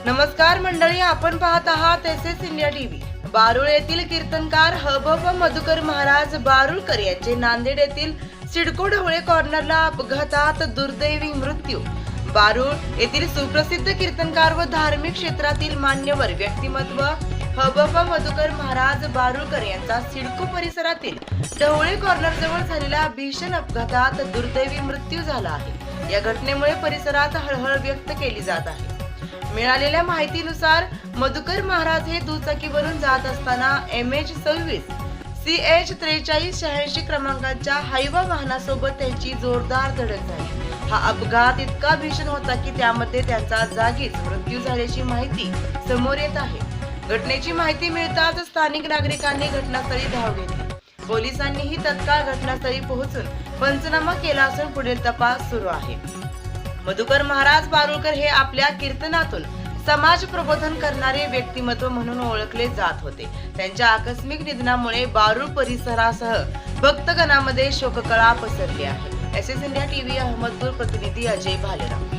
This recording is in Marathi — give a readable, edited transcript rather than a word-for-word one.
नमस्कार मंडळी, आपण पाहत आहात एसएस इंडिया टीव्ही। बारूळ येथील कीर्तनकार हबप मधुकर महाराज बारूळकर यांचे नांदेड येथील सिडको ढवळे कॉर्नरला अपघातात दुर्दैवी मृत्यू। बारूळ येथील सुप्रसिद्ध कीर्तनकार व धार्मिक क्षेत्रातील मान्यवर व्यक्तिमत्व हबप मधुकर महाराज बारूळकर यांचा सिडको परिसरातील ढवळे कॉर्नर जवळ झालेल्या भीषण अपघातात दुर्दैवी मृत्यू झाला आहे। या घटनेमुळे परिसरात हळहळ व्यक्त केली जात आहे। मिळालेल्या माहितीनुसार मधुकर महाराज हे दुचाकीवरून जात असताना MH26 CH 4386 क्रमांकाच्या हायवा वाहनासोबत त्यांची जोरदार धडक झाली। हा अपघात इतका भीषण होता की त्यामध्ये त्यांचा जागीच मृत्यू झाल्याची माहिती समोर येत आहे। घटनेची माहिती मिळताच स्थानिक नागरिकांनी घटनास्थळी धाव घेतली। पोलिसांनीही तत्काळ घटनास्थळी पोहोचून पंचनामा केला असून पुढील तपास सुरू आहे। मधुकर महाराज बारूळकर हे आपल्या कीर्तनातून समाज प्रबोधन करणारे व्यक्तिमत्व म्हणून ओळखले जात होते। त्यांच्या आकस्मिक निधनामुळे बारूळ परिसरासह भक्तगणामध्ये शोककळा पसरली आहे। एसएस इंडिया टीव्ही अहमदपूर प्रतिनिधी अजय भालेराव।